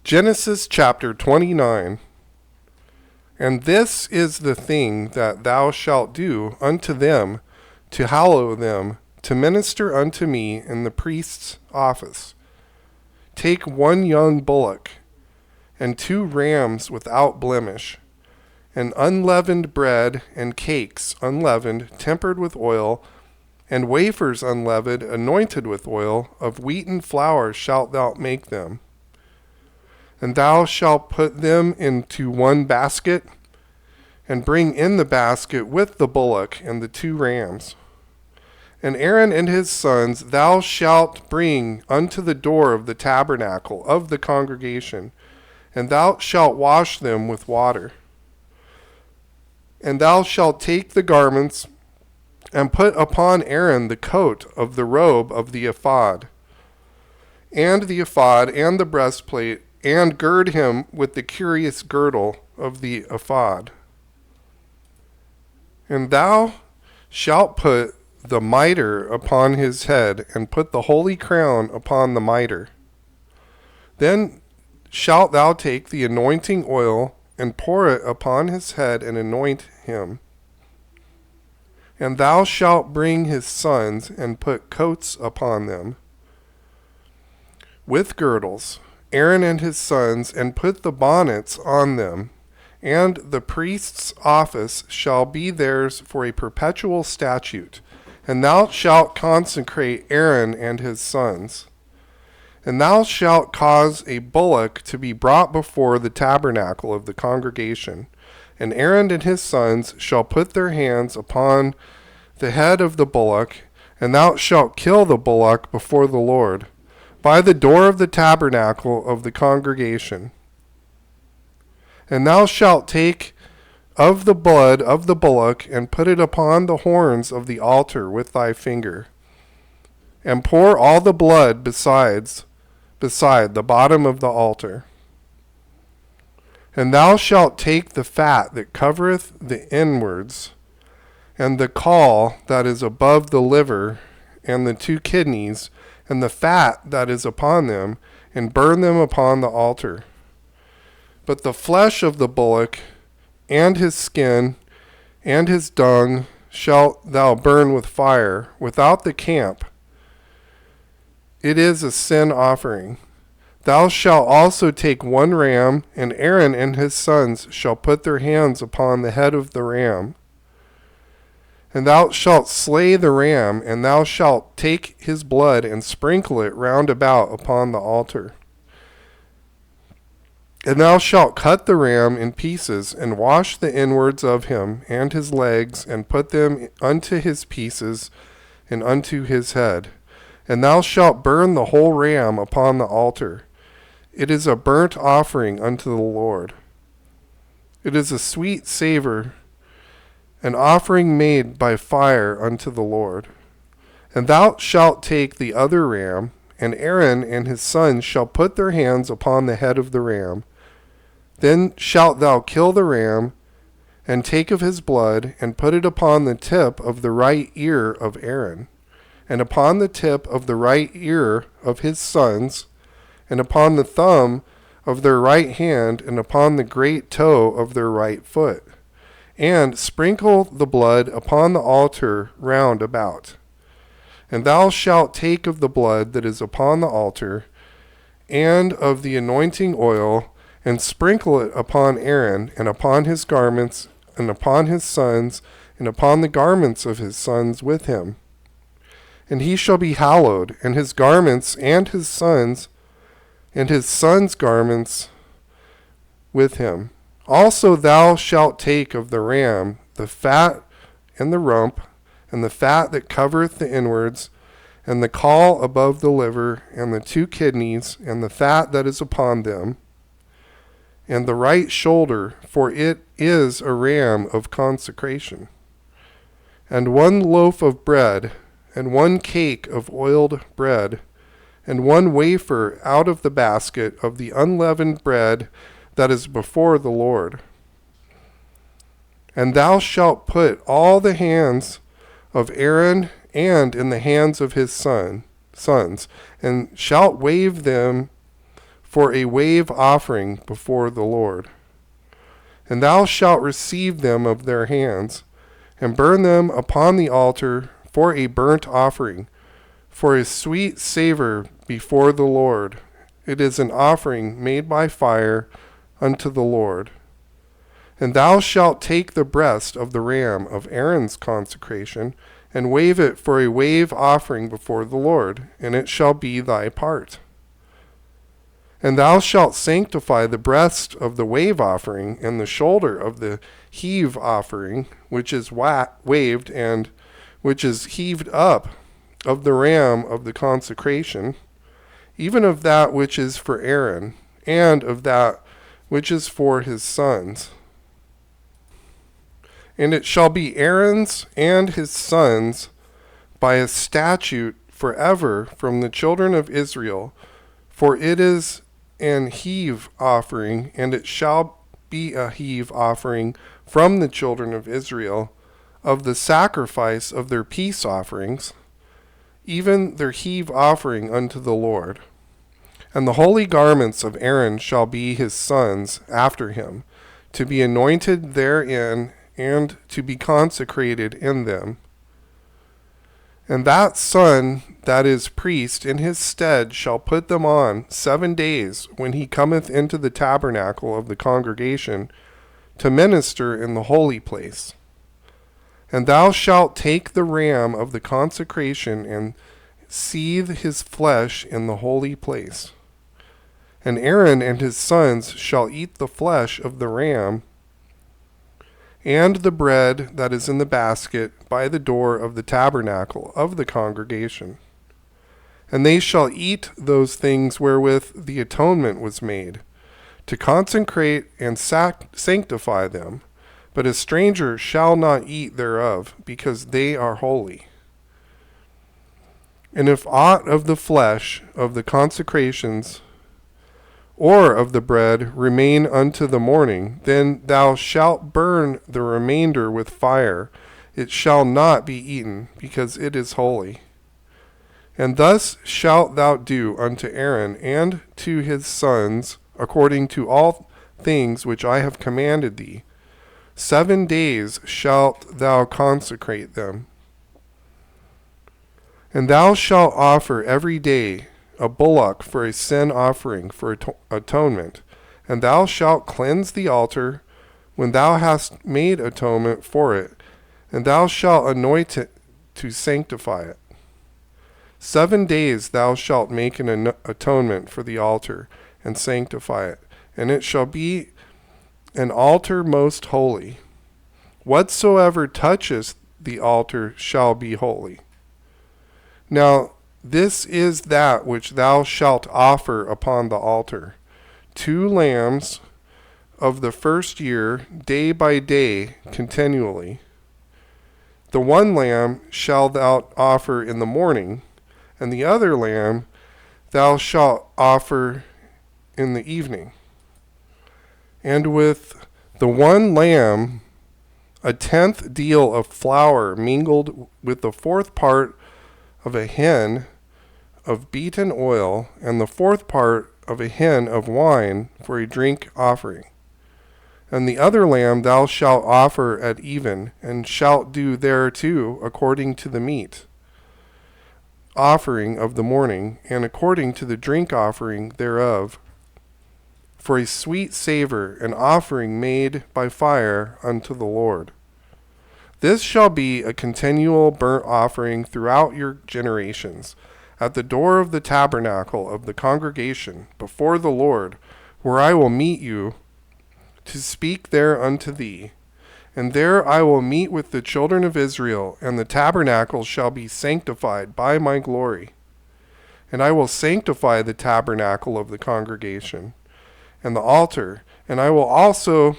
Genesis chapter 29. And this is the thing that thou shalt do unto them, to hallow them, to minister unto me in the priest's office. Take one young bullock, and 2 rams without blemish, and unleavened bread, and cakes unleavened, tempered with oil, and wafers unleavened, anointed with oil, of wheaten flour shalt thou make them. And thou shalt put them into one basket, and bring in the basket with the bullock and the 2 rams. And Aaron and his sons thou shalt bring unto the door of the tabernacle of the congregation, and thou shalt wash them with water. And thou shalt take the garments, and put upon Aaron the coat of the robe of the ephod, and the ephod and the breastplate, and gird him with the curious girdle of the ephod. And thou shalt put the mitre upon his head, and put the holy crown upon the mitre. Then shalt thou take the anointing oil, and pour it upon his head, and anoint him. And thou shalt bring his sons, and put coats upon them, with girdles, Aaron and his sons, and put the bonnets on them. And the priest's office shall be theirs for a perpetual statute. And thou shalt consecrate Aaron and his sons. And thou shalt cause a bullock to be brought before the tabernacle of the congregation. And Aaron and his sons shall put their hands upon the head of the bullock, and thou shalt kill the bullock before the Lord, by the door of the tabernacle of the congregation. And thou shalt take of the blood of the bullock, and put it upon the horns of the altar with thy finger, and pour all the blood beside the bottom of the altar. And thou shalt take the fat that covereth the inwards, and the caul that is above the liver, and the 2 kidneys, and the fat that is upon them, and burn them upon the altar. But the flesh of the bullock, and his skin, and his dung, shalt thou burn with fire, without the camp. It is a sin offering. Thou shalt also take 1 ram, and Aaron and his sons shall put their hands upon the head of the ram. And thou shalt slay the ram, and thou shalt take his blood, and sprinkle it round about upon the altar. And thou shalt cut the ram in pieces, and wash the inwards of him, and his legs, and put them unto his pieces, and unto his head. And thou shalt burn the whole ram upon the altar. It is a burnt offering unto the Lord. It is a sweet savor, an offering made by fire unto the Lord. And thou shalt take the other ram, and Aaron and his sons shall put their hands upon the head of the ram. Then shalt thou kill the ram, and take of his blood, and put it upon the tip of the right ear of Aaron, and upon the tip of the right ear of his sons, and upon the thumb of their right hand, and upon the great toe of their right foot. And sprinkle the blood upon the altar round about. And thou shalt take of the blood that is upon the altar, and of the anointing oil, and sprinkle it upon Aaron, and upon his garments, and upon his sons, and upon the garments of his sons with him. And he shall be hallowed, and his garments, and his sons' garments with him. Also thou shalt take of the ram the fat and the rump, and the fat that covereth the inwards, and the caul above the liver, and the 2 kidneys, and the fat that is upon them, and the right shoulder, for it is a ram of consecration. And 1 loaf of bread, and 1 cake of oiled bread, and 1 wafer out of the basket of the unleavened bread that is before the Lord. And thou shalt put all the hands of Aaron and in the hands of his sons, and shalt wave them for a wave offering before the Lord. And thou shalt receive them of their hands, and burn them upon the altar for a burnt offering, for a sweet savor before the Lord. It is an offering made by fire unto the Lord. And thou shalt take the breast of the ram of Aaron's consecration, and wave it for a wave offering before the Lord, and it shall be thy part. And thou shalt sanctify the breast of the wave offering, and the shoulder of the heave offering, which is waved, and which is heaved up, of the ram of the consecration, even of that which is for Aaron, and of that which is for his sons. And it shall be Aaron's and his sons by a statute forever from the children of Israel, for it is an heave offering, and it shall be a heave offering from the children of Israel of the sacrifice of their peace offerings, even their heave offering unto the Lord. And the holy garments of Aaron shall be his sons after him, to be anointed therein, and to be consecrated in them. And that son that is priest in his stead shall put them on 7 days when he cometh into the tabernacle of the congregation to minister in the holy place. And thou shalt take the ram of the consecration and seethe his flesh in the holy place. And Aaron and his sons shall eat the flesh of the ram and the bread that is in the basket by the door of the tabernacle of the congregation. And they shall eat those things wherewith the atonement was made, to consecrate and sanctify them. But a stranger shall not eat thereof, because they are holy. And if aught of the flesh of the consecrations or of the bread remain unto the morning, then thou shalt burn the remainder with fire. It shall not be eaten, because it is holy. And thus shalt thou do unto Aaron and to his sons, according to all things which I have commanded thee. 7 days shalt thou consecrate them. And thou shalt offer every day a bullock for a sin offering for atonement, and thou shalt cleanse the altar when thou hast made atonement for it, and thou shalt anoint it to sanctify it. 7 days thou shalt make an atonement for the altar, and sanctify it, and it shall be an altar most holy. Whatsoever toucheth the altar shall be holy. Now this is that which thou shalt offer upon the altar: 2 lambs of the first year, day by day, continually. The one lamb shalt thou offer in the morning, and the other lamb thou shalt offer in the evening. And with the one lamb 1/10 deal of flour mingled with the 4th part of a hin of beaten oil, and the 4th part of a hin of wine for a drink offering. And the other lamb thou shalt offer at even, and shalt do thereto according to the meat offering of the morning, and according to the drink offering thereof, for a sweet savor, an offering made by fire unto the Lord. This shall be a continual burnt offering throughout your generations, at the door of the tabernacle of the congregation, before the Lord, where I will meet you, to speak there unto thee. And there I will meet with the children of Israel, and the tabernacle shall be sanctified by my glory. And I will sanctify the tabernacle of the congregation, and the altar, and I will also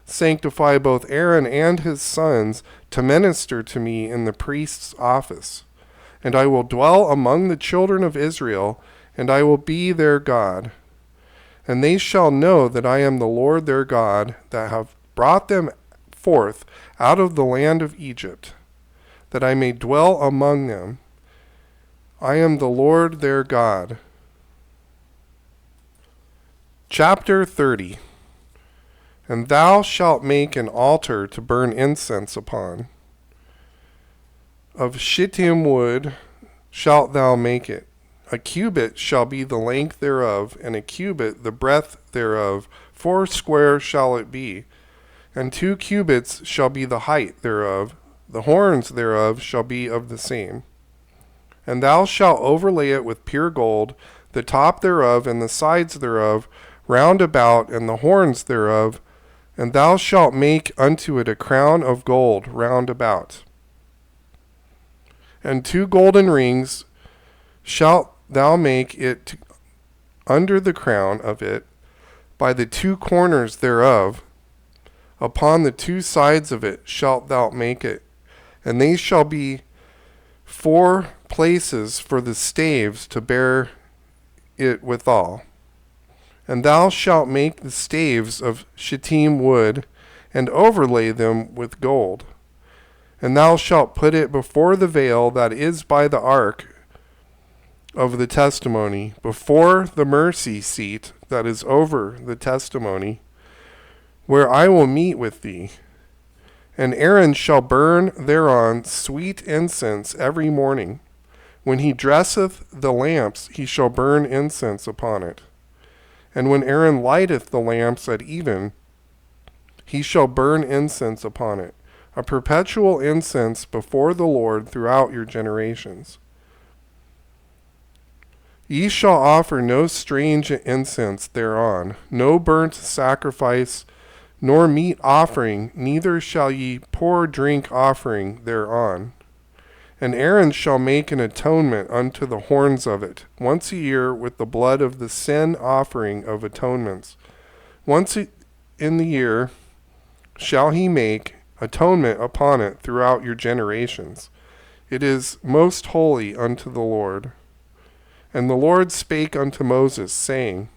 sanctify both Aaron and his sons to minister to me in the priest's office. And I will dwell among the children of Israel, and I will be their God. And they shall know that I am the Lord their God, that have brought them forth out of the land of Egypt, that I may dwell among them. I am the Lord their God. Chapter 30. And thou shalt make an altar to burn incense upon. Of shittim wood shalt thou make it. A cubit shall be the length thereof, and a cubit the breadth thereof. 4 square shall it be. And 2 cubits shall be the height thereof. The horns thereof shall be of the same. And thou shalt overlay it with pure gold, the top thereof and the sides thereof, round about, and the horns thereof. And thou shalt make unto it a crown of gold round about. And 2 golden rings shalt thou make it under the crown of it, by the 2 corners thereof. Upon the 2 sides of it shalt thou make it, and they shall be 4 places for the staves to bear it withal. And thou shalt make the staves of shittim wood, and overlay them with gold. And thou shalt put it before the veil that is by the ark of the testimony, before the mercy seat that is over the testimony, where I will meet with thee. And Aaron shall burn thereon sweet incense every morning. When he dresseth the lamps, he shall burn incense upon it. And when Aaron lighteth the lamps at even, he shall burn incense upon it, a perpetual incense before the Lord throughout your generations. Ye shall offer no strange incense thereon, no burnt sacrifice, nor meat offering, neither shall ye pour drink offering thereon. And Aaron shall make an atonement unto the horns of it, once a year with the blood of the sin offering of atonements. Once in the year shall he make atonement upon it throughout your generations. It is most holy unto the Lord. And the Lord spake unto Moses, saying,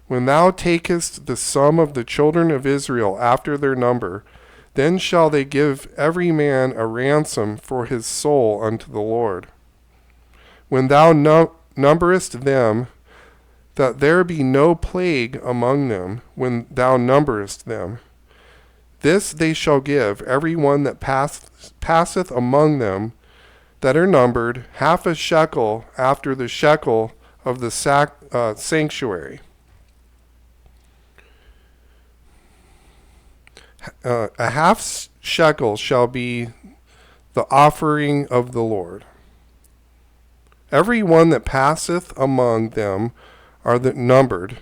When thou takest the sum of the children of Israel after their number, then shall they give every man a ransom for his soul unto the Lord. When thou numberest them, that there be no plague among them, when thou numberest them. This they shall give, every one that passeth among them that are numbered, half a shekel after the shekel of the sanctuary. A half shekel shall be the offering of the Lord. Every one that passeth among them are numbered,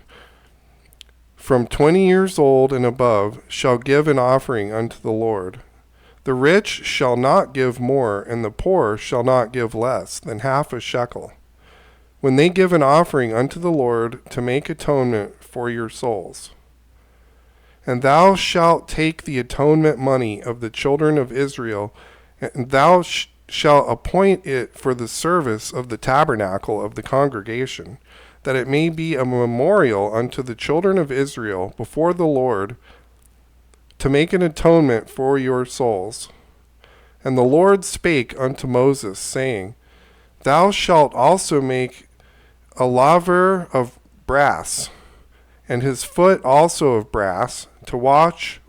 from 20 years old and above, shall give an offering unto the Lord. The rich shall not give more, and the poor shall not give less than half a shekel, when they give an offering unto the Lord to make atonement for your souls. And thou shalt take the atonement money of the children of Israel, and thou shalt appoint it for the service of the tabernacle of the congregation, that it may be a memorial unto the children of Israel before the Lord, to make an atonement for your souls. And the Lord spake unto Moses, saying, Thou shalt also make a laver of brass, and his foot also of brass, to wash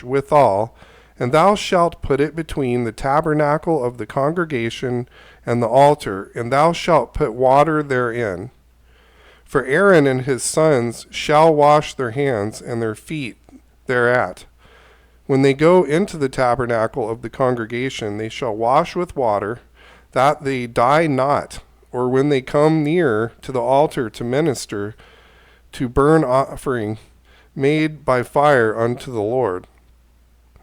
withal, and thou shalt put it between the tabernacle of the congregation and the altar, and thou shalt put water therein. For Aaron and his sons shall wash their hands and their feet thereat. When they go into the tabernacle of the congregation, they shall wash with water, that they die not, or when they come near to the altar to minister, to burn offering made by fire unto the Lord.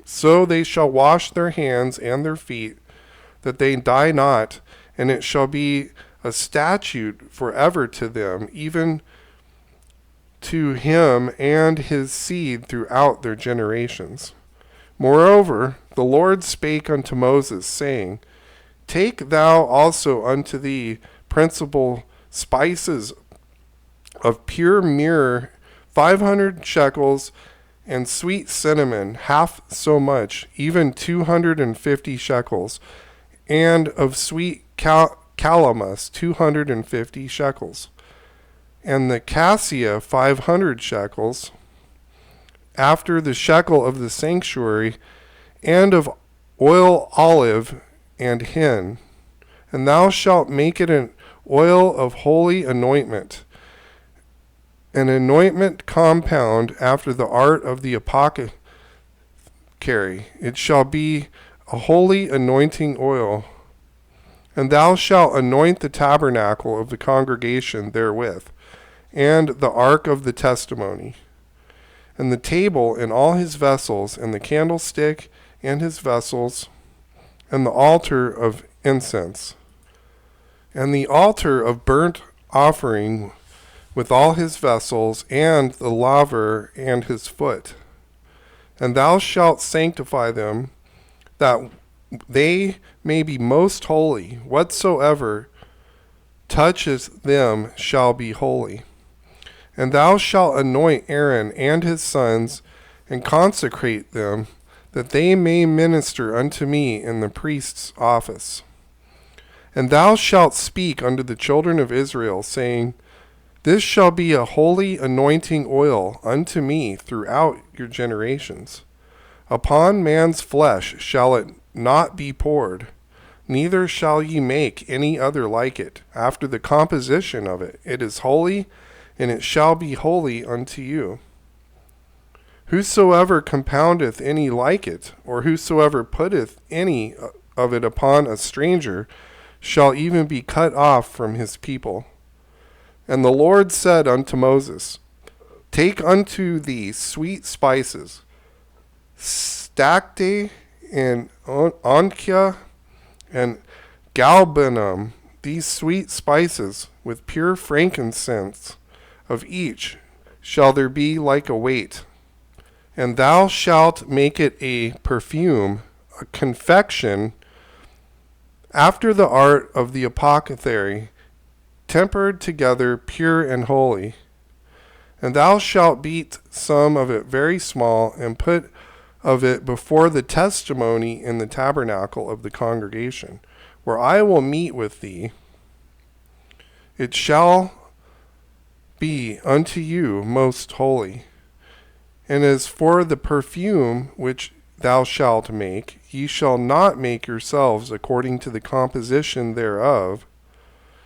So they shall wash their hands and their feet, that they die not, and it shall be a statute forever to them, even to him and his seed throughout their generations. Moreover, the Lord spake unto Moses, saying, Take thou also unto thee principal spices of pure myrrh, 500 shekels, and sweet cinnamon, half so much, even 250 shekels, and of sweet calamus, 250 shekels. and the cassia 500 shekels, after the shekel of the sanctuary, and of oil olive and hin. And thou shalt make it an oil of holy anointment, an anointment compound after the art of the apothecary. It shall be a holy anointing oil. And thou shalt anoint the tabernacle of the congregation therewith, and the ark of the testimony, and the table and all his vessels, and the candlestick and his vessels, and the altar of incense, and the altar of burnt offering with all his vessels, and the laver and his foot. And thou shalt sanctify them, that they may be most holy. Whatsoever touches them shall be holy. And thou shalt anoint Aaron and his sons, and consecrate them, that they may minister unto me in the priest's office. And thou shalt speak unto the children of Israel, saying, This shall be a holy anointing oil unto me throughout your generations. Upon man's flesh shall it not be poured, neither shall ye make any other like it. After the composition of it, it is holy, and it shall be holy unto you. Whosoever compoundeth any like it, or whosoever putteth any of it upon a stranger, shall even be cut off from his people. And the Lord said unto Moses, Take unto thee sweet spices, stacte and onkia and galbanum, these sweet spices with pure frankincense, of each shall there be like a weight. And thou shalt make it a perfume, a confection, after the art of the apothecary, tempered together, pure and holy. And thou shalt beat some of it very small, and put of it before the testimony in the tabernacle of the congregation, where I will meet with thee. It shall be unto you most holy. And as for the perfume which thou shalt make, ye shall not make yourselves according to the composition thereof.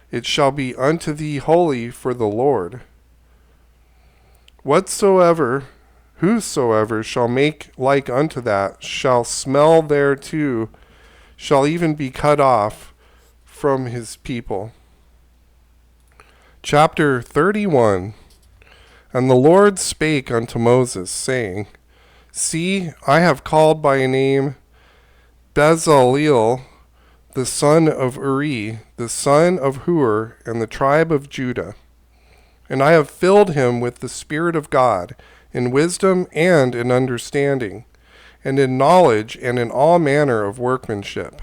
It shall be unto thee holy for the Lord. Whosoever shall make like unto that shall smell thereto, shall even be cut off from his people. Chapter 31. And the Lord spake unto Moses, saying, See, I have called by name Bezaleel, the son of Uri, the son of Hur, and the tribe of Judah. And I have filled him with the Spirit of God, in wisdom and in understanding, and in knowledge and in all manner of workmanship,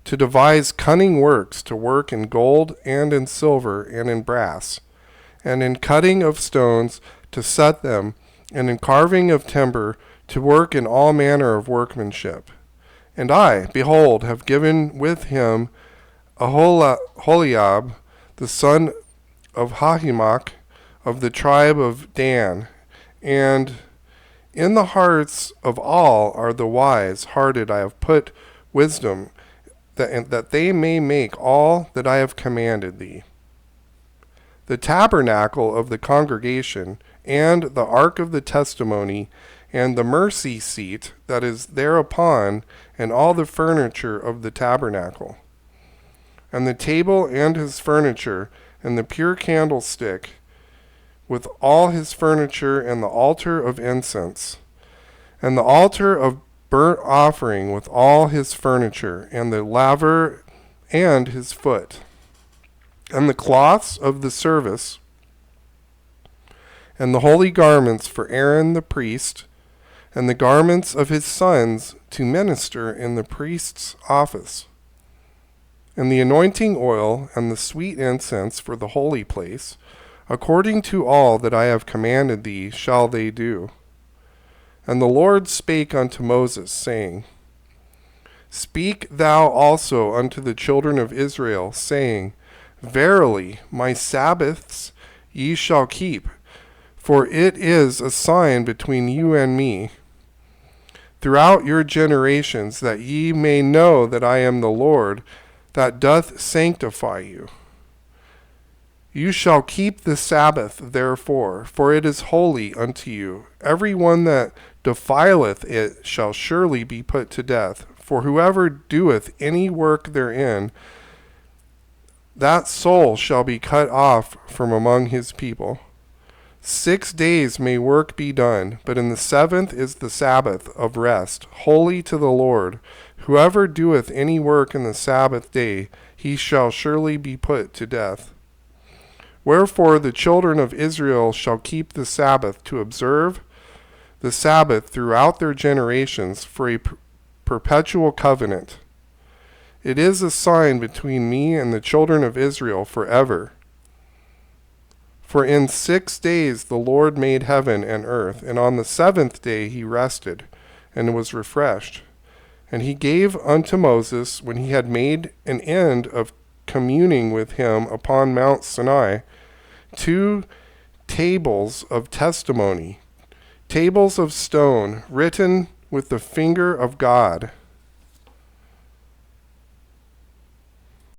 to devise cunning works, to work in gold and in silver and in brass, and in cutting of stones, to set them, and in carving of timber, to work in all manner of workmanship. And I, behold, have given with him Aholiab, the son of Ahisamach, of the tribe of Dan. And in the hearts of all are the wise hearted I have put wisdom, that they may make all that I have commanded thee. The tabernacle of the congregation, and the ark of the testimony, and the mercy seat that is thereupon, and all the furniture of the tabernacle, and the table and his furniture, and the pure candlestick, with all his furniture, and the altar of incense, and the altar of burnt offering with all his furniture, and the laver and his foot, and the cloths of the service, and the holy garments for Aaron the priest, and the garments of his sons to minister in the priest's office, and the anointing oil, and the sweet incense for the holy place, according to all that I have commanded thee shall they do. And the Lord spake unto Moses, saying, Speak thou also unto the children of Israel, saying, Verily my Sabbaths ye shall keep, for it is a sign between you and me throughout your generations, that ye may know that I am the Lord, that doth sanctify you. You shall keep the Sabbath, therefore, for it is holy unto you. Every one that defileth it shall surely be put to death. For whoever doeth any work therein, that soul shall be cut off from among his people. 6 days may work be done, but in the seventh is the Sabbath of rest, holy to the Lord. Whoever doeth any work in the Sabbath day, he shall surely be put to death. Wherefore the children of Israel shall keep the Sabbath to observe the Sabbath throughout their generations for a perpetual covenant. It is a sign between me and the children of Israel forever. For in 6 days the Lord made heaven and earth, and on the seventh day he rested, and was refreshed. And he gave unto Moses, when he had made an end of communing with him upon Mount Sinai, 2 tables of testimony, tables of stone, written with the finger of God.